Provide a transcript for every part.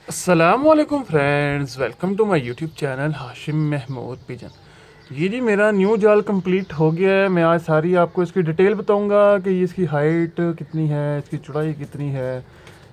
अस्सलामुअलैकुम friends, welcome to my YouTube channel Hashim Mahmood pigeon. ये जी मेरा न्यू जाल कंप्लीट हो गया है। मैं आज सारी आपको इसकी डिटेल बताऊंगा कि ये इसकी हाइट कितनी है, इसकी चौड़ाई कितनी है,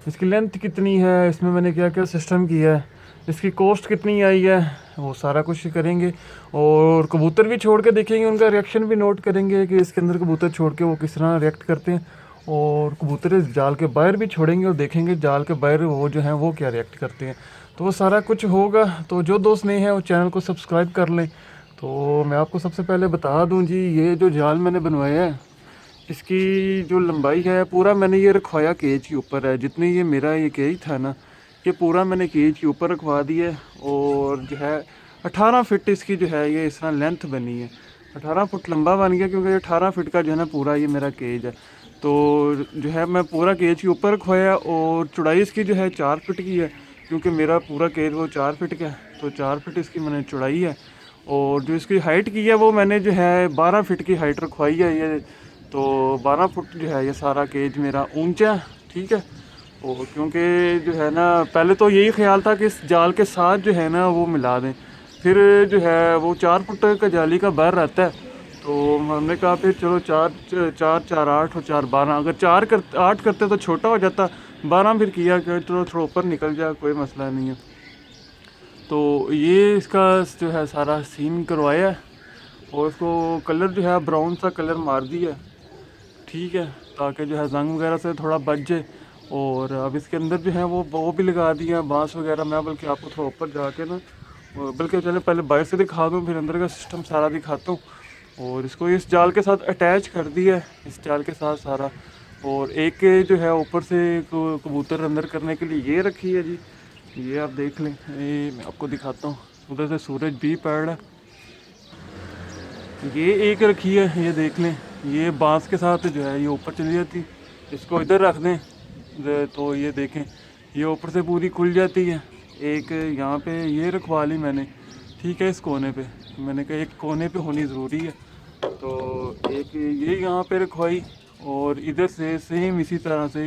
इसकी लेंथ कितनी है, इसमें मैंने क्या क्या सिस्टम किया है, इसकी कॉस्ट कितनी आई है, वो सारा कुछ करेंगे। और कबूतर भी छोड़ के देखेंगे, उनका रिएक्शन भी नोट करेंगे कि इसके अंदर कबूतर छोड़ के वो किस तरह रिएक्ट करते हैं। और कबूतर इस जाल के बाहर भी छोड़ेंगे और देखेंगे जाल के बाहर वो जो हैं वो क्या रिएक्ट करते हैं। तो वो सारा कुछ होगा। तो जो दोस्त नए हैं वो चैनल को सब्सक्राइब कर लें। तो मैं आपको सबसे पहले बता दूं जी, ये जो जाल मैंने बनवाया है इसकी जो लंबाई है पूरा मैंने ये रखवाया केज के ऊपर है। जितनी ये मेरा ये केज था ना, ये पूरा मैंने केज के ऊपर रखवा दिया है। और जो है 18 फिट इसकी जो है ये इस तरह लेंथ बनी है। 18 फुट लंबा बन गया क्योंकि ये 18 फिट का जो है ना पूरा ये मेरा केज है। तो जो है मैं पूरा केज के ऊपर रखवाया। और चौड़ाई इसकी जो है 4 फिट की है क्योंकि मेरा पूरा केज वो 4 फिट का है। तो 4 फिट इसकी मैंने चौड़ाई है। और जो इसकी हाइट की है वो मैंने जो है 12 फिट की हाइट रखवाई है ये। तो 12 फुट जो है ये सारा केज मेरा ऊंचा, ठीक है। और क्योंकि जो है ना पहले तो यही ख्याल था कि इस जाल के साथ जो है ना वो मिला दें, फिर जो है वो 4 फुट का जाली का बाहर रहता है। तो हमने कहा फिर चलो चार चार चार 8 और 4 12, अगर 8 करते तो छोटा हो जाता, 12 फिर किया कि चलो थोड़ा ऊपर निकल जाए, कोई मसला नहीं है। तो ये इसका जो है सारा सीन करवाया है। और इसको कलर जो है ब्राउन सा कलर मार दिया है, ठीक है, ताकि जो है जंग वगैरह से थोड़ा बच जाए। और अब इसके अंदर जो है वो भी लगा दिया बांस वगैरह। मैं बल्कि आपको थोड़ा ऊपर जाके ना, बल्कि चले पहले बाहर से दिखा दूँ फिर अंदर का सिस्टम सारा दिखाता हूँ। और इसको इस जाल के साथ अटैच कर दिया है, इस जाल के साथ सारा। और एक जो है ऊपर से कबूतर अंदर करने के लिए ये रखी है जी, ये आप देख लें। ये मैं आपको दिखाता हूँ, उधर से सूरज भी पड़ रहा है। ये एक रखी है, ये देख लें, ये बांस के साथ जो है ये ऊपर चली जाती। इसको इधर रख दें तो ये देखें ये ऊपर से पूरी खुल जाती है। एक यहाँ पे ये रखवा ली मैंने, ठीक है। इस कोने पे मैंने कहा एक कोने पे होनी ज़रूरी है, तो एक ये यहाँ पे रखवाई। और इधर से सेम इसी तरह से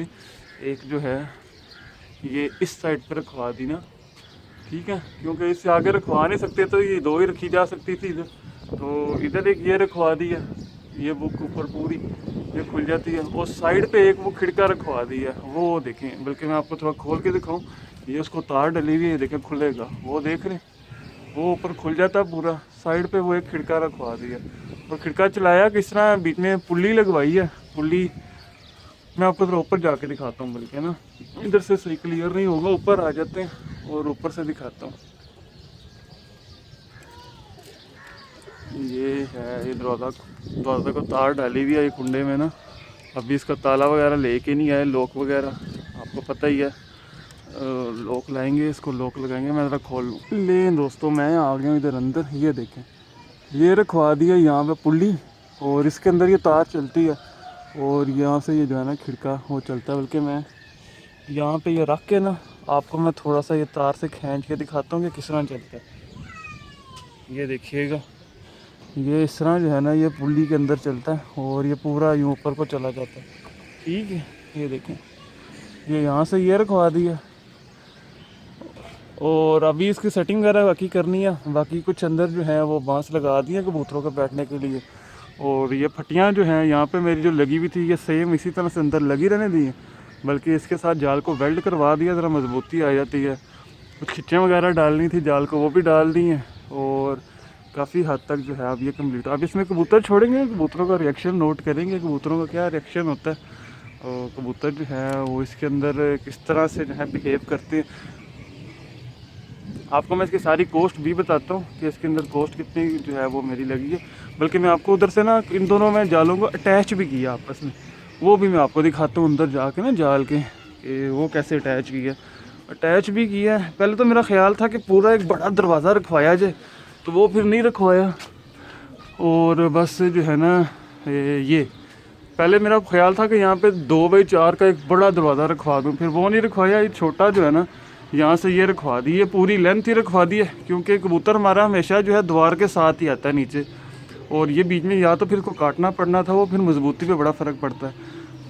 एक जो है ये इस साइड पर रखवा दी ना, ठीक है। क्योंकि इससे आगे रखवा नहीं सकते तो ये दो ही रखी जा सकती थी इधर। तो इधर एक ये रखवा दी है, ये बुक ऊपर पूरी ये खुल जाती है। और साइड पे एक वो खिड़का रखवा दी है, वो देखें, बल्कि मैं आपको थोड़ा खोल के दिखाऊं। ये उसको तार डली हुई है, देखें खुलेगा, वो देख रहे हैं, वो ऊपर खुल जाता है पूरा। साइड पे वो एक खिड़का रखवा दिया। और खिड़का चलाया किस तरह, बीच में पुल्ली लगवाई है। पुल्ली मैं आपको थोड़ा ऊपर जाके दिखाता हूँ, बल्कि ना इधर से सही क्लियर नहीं होगा, ऊपर आ जाते हैं और ऊपर से दिखाता हूँ। ये है, ये दरवाज़ा को तार डाली हुई है ये कुंडे में ना। अभी इसका ताला वगैरह लेके नहीं आए, लॉक वगैरह आपको पता ही है। लॉक लाएंगे, इसको लॉक लगाएंगे। मैं ज़रा खोल लूँ। ले दोस्तों, मैं आ गया हूँ इधर अंदर। ये देखें, ये रखवा दिया यहाँ पे पुल्ली, और इसके अंदर ये तार चलती है। और यहाँ से ये जो है ना खिड़का वो चलता है। बल्कि मैं यहाँ पे ये रख के ना आपको मैं थोड़ा सा ये तार से खींच के दिखाता हूँ कि किस तरह चलता है। ये देखिएगा, ये इस तरह जो है ना ये पुल्ली के अंदर चलता है और ये पूरा यूँ ऊपर को चला जाता है, ठीक है। ये देखें, ये यहाँ से ये रखवा दिया। और अभी इसकी सेटिंग वगैरह बाकी करनी है। बाकी कुछ अंदर जो है वो बांस लगा दिए कबूतरों के बैठने के लिए। और ये फटियाँ जो हैं यहाँ पे मेरी जो लगी हुई थी, ये सेम इसी तरह से अंदर लगी रहने दी हैं। बल्कि इसके साथ जाल को वेल्ड करवा दिया, ज़रा मजबूती आ जाती है। कुछ खिच्चें वगैरह डालनी थी जाल को, वो भी डाल दी हैं। और काफ़ी हद तक जो है अब ये कम्प्लीट। अब इसमें कबूतर छोड़ेंगे, कबूतरों का रिएक्शन नोट करेंगे, कबूतरों का क्या रिएक्शन होता है। और कबूतर जो है वो इसके अंदर किस तरह से जो है बिहेव करते हैं। आपको मैं इसकी सारी कॉस्ट भी बताता हूँ कि इसके अंदर कॉस्ट कितनी जो है वो मेरी लगी है। बल्कि मैं आपको उधर से ना इन दोनों में जालों को अटैच भी किया आपस में, वो भी मैं आपको दिखाता हूँ अंदर जाके ना जाल के कि वो कैसे अटैच किया। अटैच भी किया है। पहले तो मेरा ख्याल था कि पूरा एक बड़ा दरवाज़ा रखवाया जाए, तो वो फिर नहीं रखवाया। और बस जो है ना ये पहले मेरा ख्याल था कि यहाँ पे 2x4 का एक बड़ा दरवाज़ा रखवा दूँ, फिर वो नहीं रखवाया। ये छोटा जो है ना यहाँ से ये रखवा दी, ये पूरी लेंथ ही रखवा दी है। क्योंकि कबूतर हमारा हमेशा जो है द्वार के साथ ही आता है नीचे, और ये बीच में या तो फिर इसको काटना पड़ना था, वो फिर मजबूती पे बड़ा फ़र्क पड़ता है।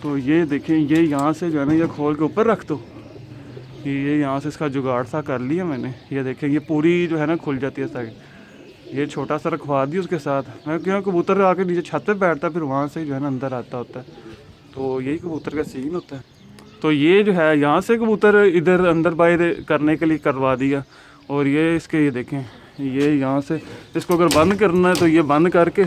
तो ये देखें, ये यहाँ से जो है ना ये खोल के ऊपर रख दो, ये यहाँ से इसका जुगाड़ सा कर लिया मैंने। ये देखें ये पूरी जो है ना खुल जाती है साइड। ये छोटा सा रखवा दी उसके साथ। मैं क्यों कबूतर आके नीचे छत पे बैठता फिर वहाँ से जो है ना अंदर आता होता है। तो यही कबूतर का सीन होता है। तो ये जो है यहाँ से कबूतर इधर अंदर बाहर करने के लिए करवा दिया। और ये इसके ये देखें ये यहाँ से इसको अगर बंद करना है तो ये बंद करके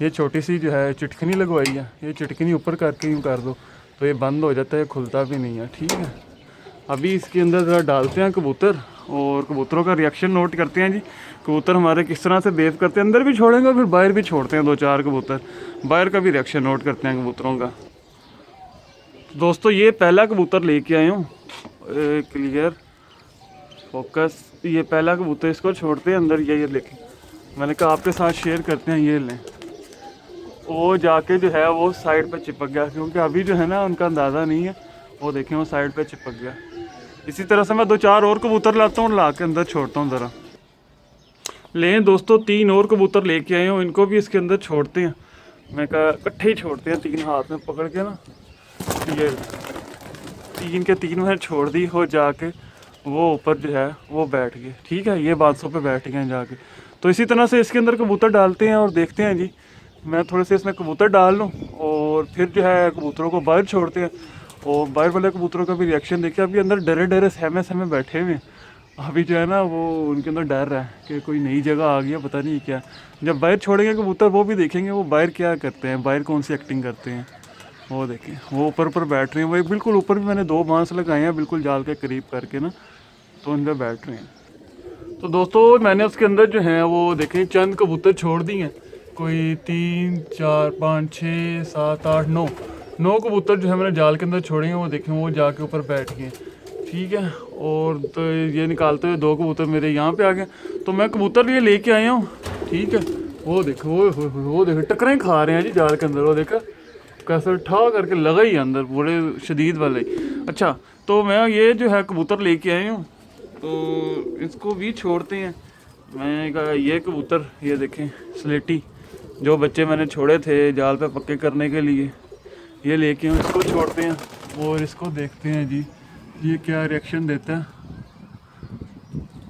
ये छोटी सी जो है चिटकनी लगवाई है। ये चिटकनी ऊपर करके यूँ कर दो तो ये बंद हो जाता है, खुलता भी नहीं है। ठीक है, अभी इसके अंदर ज़रा डालते हैं कबूतर और कबूतरों का रिएक्शन नोट करते हैं जी। कबूतर हमारे किस तरह से बिहेव करते हैं, अंदर भी छोड़ेंगे और फिर बाहर भी छोड़ते हैं 2-4 कबूतर। बाहर का भी रिएक्शन नोट करते हैं कबूतरों का। दोस्तों ये पहला कबूतर लेके आए हूँ, क्लियर फोकस। ये पहला कबूतर, इसको छोड़ते हैं अंदर। ये लेके मैंने कहा आपके साथ शेयर करते हैं। ये लें, वो जाके जो है वो साइड पे चिपक गया, क्योंकि अभी जो है ना उनका अंदाज़ा नहीं है। वो देखें वो साइड पे चिपक गया। इसी तरह से मैं 2-4 और कबूतर लाता हूँ, ला के अंदर छोड़ता हूँ ज़रा। लें दोस्तों 3 और कबूतर लेके आए हूँ, इनको भी इसके अंदर छोड़ते हैं। मैं कहा इकट्ठे ही छोड़ते हैं, 3 हाथ में पकड़ के ना। ये 3 के 3 मैंने छोड़ दी हो जाके वो ऊपर जो है वो बैठ गए। ठीक है, ये बादशों पे बैठ गए जाके। तो इसी तरह से इसके अंदर कबूतर डालते हैं और देखते हैं जी। मैं थोड़े से इसमें कबूतर डाल लूँ और फिर जो है कबूतरों को बाहर छोड़ते हैं। और बाहर वाले कबूतरों का भी रिएक्शन देखिए। अभी अंदर डरे डरे सहमे सहमे बैठे हुए हैं। अभी जो है ना वो उनके अंदर डर रहा है कि कोई नई जगह आ गया, पता नहीं क्या। जब बाहर छोड़ेंगे कबूतर वो भी देखेंगे वो बाहर क्या करते हैं, बाहर कौन सी एक्टिंग करते हैं। वो देखें वो ऊपर बैठ रहे हैं। वो बिल्कुल ऊपर भी मैंने 2 बांस लगाए हैं बिल्कुल जाल के करीब करके ना, तो उन पर बैठ रहे हैं। तो दोस्तों मैंने उसके अंदर जो है वो देखें चंद कबूतर छोड़ दिए हैं। कोई 3 4 5 6 7 8 9 कबूतर जो है मैंने जाल के अंदर छोड़े हैं। वो देखें वो जाके ऊपर बैठ गए। ठीक है, और तो ये निकालते हुए 2 कबूतर मेरे यहाँ पे आ गए। तो मैं कबूतर ये लेके आया हूँ। ठीक है, वो देखो वो देखो टकरें खा रहे हैं जी जाल के अंदर। वो देखा कैसे ठा करके लगा ही अंदर, बड़े शदीद वाले। अच्छा, तो मैं ये जो है कबूतर लेके आया हूँ, तो इसको भी छोड़ते हैं। मैं कहा ये कबूतर ये देखें स्लेटी, जो बच्चे मैंने छोड़े थे जाल पे पक्के करने के लिए, ये लेके हम इसको छोड़ते हैं और इसको देखते हैं जी ये क्या रिएक्शन देता है।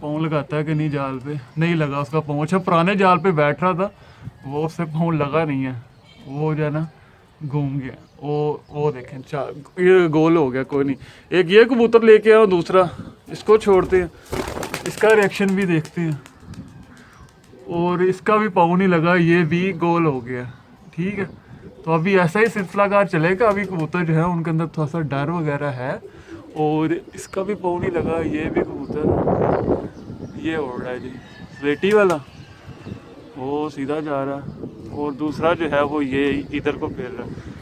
पाँव लगाता है कि नहीं जाल पे, नहीं लगा उसका पाँव। अच्छा, पुराने जाल पे बैठ रहा था वो, उससे पाँव लगा नहीं है, वो जो है ना घूम गया। वो देखें ये गोल हो गया। कोई नहीं, एक ये कबूतर लेके आओ, दूसरा इसको छोड़ते हैं, इसका रिएक्शन भी देखते हैं। और इसका भी पाँव नहीं लगा, ये भी गोल हो गया। ठीक है, तो अभी ऐसा ही सिलसिलाकार चलेगा। अभी कबूतर जो है उनके अंदर थोड़ा सा डर वगैरह है। और इसका भी पाँव नहीं लगा, ये भी कबूतर ये उड़ रहा है जी स्लेटी वाला, वो सीधा जा रहा है। और दूसरा जो है वो ये इधर को फेर रहा है।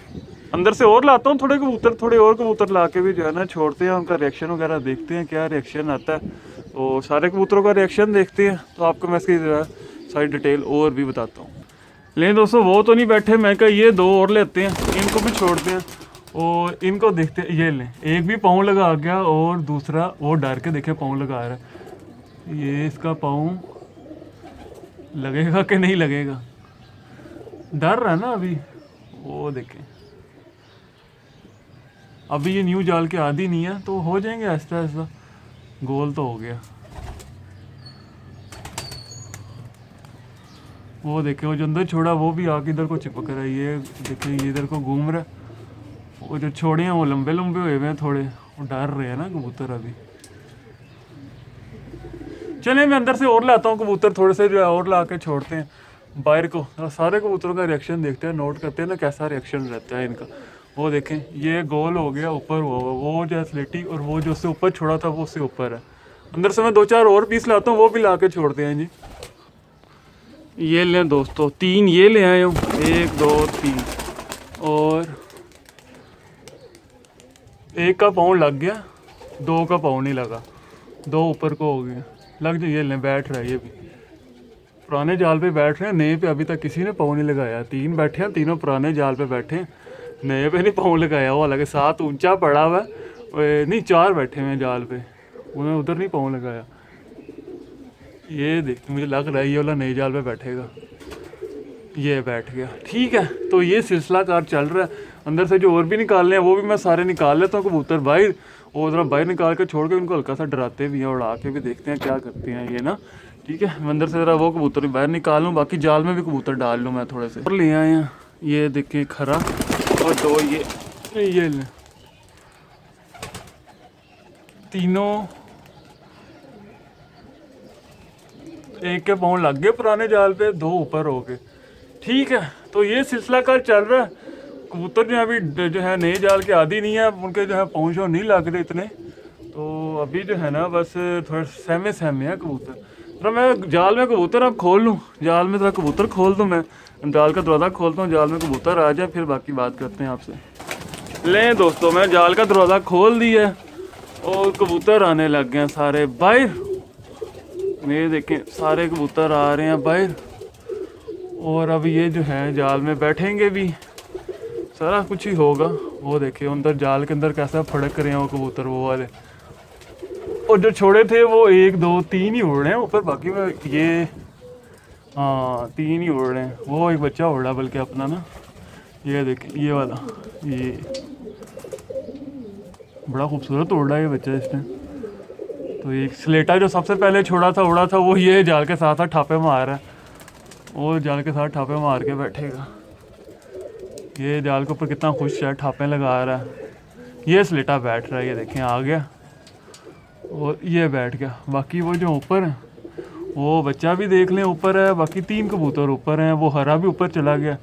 अंदर से और लाता हूँ थोड़े कबूतर, थोड़े और कबूतर ला के भी जो है ना छोड़ते हैं, उनका रिएक्शन वगैरह देखते हैं क्या रिएक्शन आता है। तो सारे कबूतरों का रिएक्शन देखते हैं, तो आपको मैं इसकी सारी डिटेल और भी बताता हूँ। लेकिन दोस्तों वो तो नहीं बैठे, मैं कहा ये 2 और लेते हैं, इनको भी छोड़ते हैं और इनको देखते हैं। ये लें, एक भी पाँव लगा गया और दूसरा वो डर के देखे पाँव लगा रहा है। ये इसका पाँव लगेगा कि नहीं लगेगा, डर रहा है ना अभी। वो देखें अभी ये न्यू जाल के आदी नहीं है, तो हो जाएंगे ऐसा ऐसा। गोल तो हो गया। वो देखे वो जो अंदर छोड़ा वो भी आके इधर को चिपक रहा है। ये देखे ये इधर को घूम रहा है। वो जो छोड़े हैं वो लंबे लंबे हुए हैं थोड़े, वो डर रहे हैं ना कबूतर अभी। चलिए मैं अंदर से और लाता हूँ कबूतर, थोड़े से जो है और ला के छोड़ते हैं बाहर को। सारे कबूतरों का रिएक्शन देखते हैं, नोट करते हैं ना कैसा रिएक्शन रहता है इनका। वो देखें ये गोल हो गया ऊपर, वो जो है स्लेटी, और वो जो उससे ऊपर छोड़ा था वो उससे ऊपर है। अंदर से मैं 2-4 और पीस लाता हूँ, वो भी ला के छोड़ते हैं जी। ये लें दोस्तों 3 ये ले आए हूँ, 1 2 3, और एक का पाँव लग गया, 2 का पाँव नहीं लगा, 2 ऊपर को हो गया लग जाए। ये लें बैठ रहा है, ये भी पुराने जाल पे बैठ रहे हैं, नए पे अभी तक किसी ने पाँव नहीं लगाया। 3 बैठे हैं, तीनों पुराने जाल पे बैठे हैं, नए पे नहीं पाँव लगाया। वो हालांकि 7 ऊंचा पड़ा हुआ है, नहीं 4 बैठे हुए हैं जाल पे, उन्होंने उधर नहीं पाँव लगाया। ये देख मुझे लग रहा है ये वाला नए जाल पे बैठेगा, ये बैठ गया। ठीक है, तो ये सिलसिला कार चल रहा है। अंदर से जो और भी निकालने हैं वो भी मैं सारे निकाल लेता हूँ कबूतर बाहर, वो ज़रा बाहर निकाल के छोड़ के उनको हल्का सा डराते भी हैं, उड़ा के भी देखते हैं क्या करते हैं ये ना। ठीक है, मैं अंदर से ज़रा वो कबूतर बाहर निकाल लूँ, बाकी जाल में भी कबूतर डाल लूँ मैं थोड़े से। और ले आए हैं ये देखें खरा, और दो ये तीनों एक के पाँव लग गए पुराने जाल पे, दो ऊपर हो गए। ठीक है, तो ये सिलसिला कल चल रहा है। कबूतर जो है अभी जो है नए जाल के आदी नहीं है, उनके जो है पाँव नहीं लग रहे इतने, तो अभी जो है ना बस थोड़ा सहमे है कबूतर। तो मैं जाल में कबूतर अब खोल लूँ, जाल में थोड़ा कबूतर खोल दूँ, मैं जाल का दरवाज़ा खोलता हूँ, जाल में कबूतर आ जाए फिर बाकी बात करते हैं आपसे। लें दोस्तों, मैं जाल का दरवाज़ा खोल दिया और कबूतर आने लग गए हैं सारे बाहर। ये देखें सारे कबूतर आ रहे हैं बाहर, और अब ये जो है जाल में बैठेंगे भी, सारा कुछ ही होगा। वो देखिए अंदर जाल के अंदर कैसा फड़क रहे हैं वो कबूतर, वो वाले। और जो छोड़े थे वो 1 2 3 ही उड़ रहे हैं ऊपर, बाकी में ये हाँ 3 ही उड़ रहे हैं। वो एक बच्चा उड़ रहा बल्कि अपना ना, ये देखें ये वाला, ये बड़ा खूबसूरत उड़ रहा है ये बच्चा इसने। तो एक स्लेटा जो सबसे पहले छोड़ा था उड़ा था, वो ये जाल के साथ ठापे मार रहा है, वो जाल के साथ ठापे मार के बैठेगा। ये जाल के ऊपर कितना खुश है, ठापे लगा रहा है। ये स्लेटा बैठ रहा है, ये देखें आ गया और ये बैठ गया। बाकी वो जो ऊपर है वो बच्चा भी देख लें ऊपर है, बाकी 3 कबूतर ऊपर हैं। वो हरा भी ऊपर चला गया,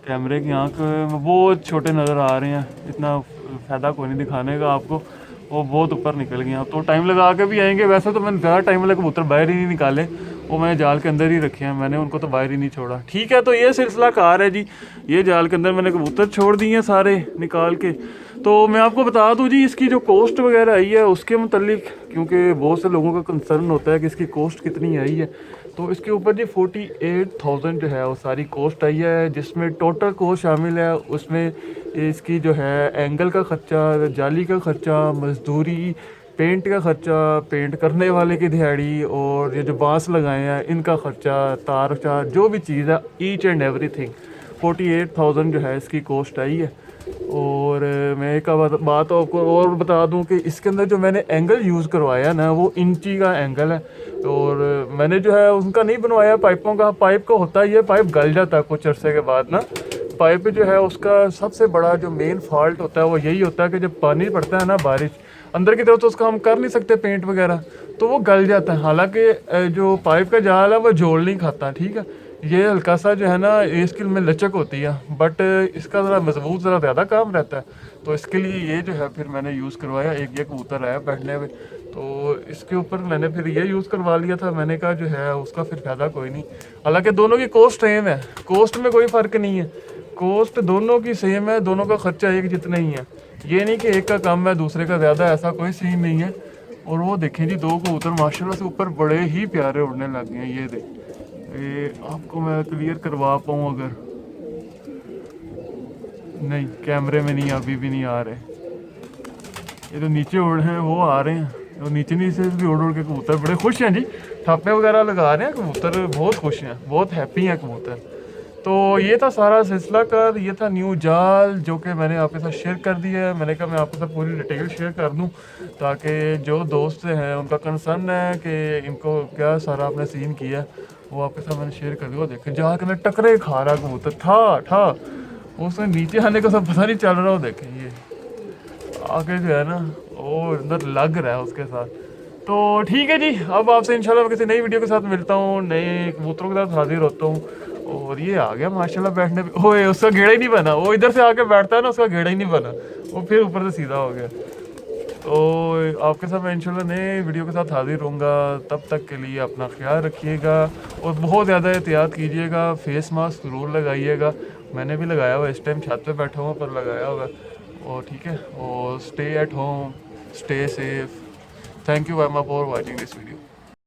कैमरे की आंख वो छोटे नज़र आ रहे हैं, इतना फ़ायदा कोई नहीं दिखाने का आपको। वो बहुत ऊपर निकल गए, तो टाइम लगा के भी आएंगे। वैसे तो मैंने ज़्यादा टाइम वाले कबूतर बाहर ही नहीं निकाले, वो मैंने जाल के अंदर ही रखे हैं, मैंने उनको तो बाहर ही नहीं छोड़ा। ठीक है, तो ये सिलसिला कार है जी। ये जाल के अंदर मैंने कबूतर छोड़ दिए हैं सारे निकाल के। तो मैं आपको बता दूं जी, इसकी जो कॉस्ट वगैरह आई है उसके मुतल्लिक, क्योंकि बहुत से लोगों का कंसर्न होता है कि इसकी कॉस्ट कितनी आई है, तो इसके ऊपर जी 48,000 जो है वो सारी कॉस्ट आई है, जिसमें टोटल कॉस्ट शामिल है। उसमें इसकी जो है एंगल का ख़र्चा, जाली का ख़र्चा, मजदूरी, पेंट का ख़र्चा, पेंट करने वाले की दिहाड़ी, और ये जो बांस लगाए हैं इनका ख़र्चा, तार चार, जो भी चीज़ है ईच एंड एवरीथिंग 48,000 जो है इसकी कॉस्ट आई है। और मैं एक बात आपको और बता दूं कि इसके अंदर जो मैंने एंगल यूज़ करवाया ना वो इंची का एंगल है, और मैंने जो है उनका नहीं बनवाया पाइपों का। पाइप का होता ही है, पाइप गल जाता है कुछ अरसे के बाद ना। पाइप जो है उसका सबसे बड़ा जो मेन फॉल्ट होता है वो यही होता है कि जब पानी पड़ता है ना बारिश अंदर की तरफ, तो उसका हम कर नहीं सकते पेंट वगैरह, तो वो गल जाता है। हालांकि जो पाइप का जाल है वो जोड़ नहीं खाता। ठीक है, ये हल्का सा जो है ना इसके में लचक होती है, बट इसका ज़रा मजबूत ज़रा ज़्यादा काम रहता है, तो इसके लिए ये जो है फिर मैंने यूज़ करवाया। एक ये कबूतर है बैठने में, तो इसके ऊपर मैंने फिर ये यूज़ करवा लिया था। मैंने कहा जो है उसका फिर फ़ायदा कोई नहीं। हालांकि दोनों की कॉस्ट सेम है, कॉस्ट में कोई फ़र्क नहीं है, कॉस्ट दोनों की सेम है, दोनों का ख़र्चा एक जितना ही है। ये नहीं कि एक का कम है दूसरे का ज़्यादा, ऐसा कोई सीन नहीं है। और वो देखें जी 2 कबूतर माशाल्लाह से ऊपर बड़े ही प्यारे उड़ने लग गए हैं। ये देख, ये आपको मैं क्लियर करवा पाऊँ अगर, नहीं कैमरे में नहीं, अभी भी नहीं आ रहे। ये तो नीचे उड़ हैं वो आ रहे हैं, तो नीचे से भी उड़ के कबूतर बड़े खुश हैं जी, ठापे वगैरह लगा रहे हैं कबूतर, बहुत खुश हैं, बहुत हैप्पी हैं कबूतर। तो ये था सारा सिलसिला कर, ये था न्यू जाल जो कि मैंने आपके साथ शेयर कर दिया है। मैंने कहा मैं आपके साथ पूरी डिटेल शेयर कर दूं, ताकि जो दोस्त हैं उनका कंसर्न है कि इनको क्या सारा आपने सीन किया, वो आपके साथ मैंने शेयर कर दिया। देखें जहाँ के टकरे खा रहा कबूतर था उसमें नीचे आने का सब पता नहीं चल रहा हो। देखें ये आगे जो है ना वो अंदर लग रहा है उसके साथ। तो ठीक है जी, अब आपसे इंशाल्लाह किसी नई वीडियो के साथ मिलता हूँ, नए कबूतरों के साथ हाजिर होता हूँ। और ये आ गया माशाल्लाह बैठने पे, ओए उसका घेड़ा ही नहीं बना, वो इधर से आके बैठता है ना उसका घेड़ा ही नहीं बना, वो फिर ऊपर से सीधा हो गया। तो आपके साथ मैं इंशाल्लाह नए वीडियो के साथ हाजिर होऊंगा, तब तक के लिए अपना ख्याल रखिएगा और बहुत ज़्यादा एहतियात कीजिएगा। फेस मास्क ज़रूर लगाइएगा, मैंने भी लगाया हुआ, इस टाइम छत पे बैठा हुआ पर लगाया हुआ। और ठीक है, और stay at home, stay safe. Thank you very much for watching this video.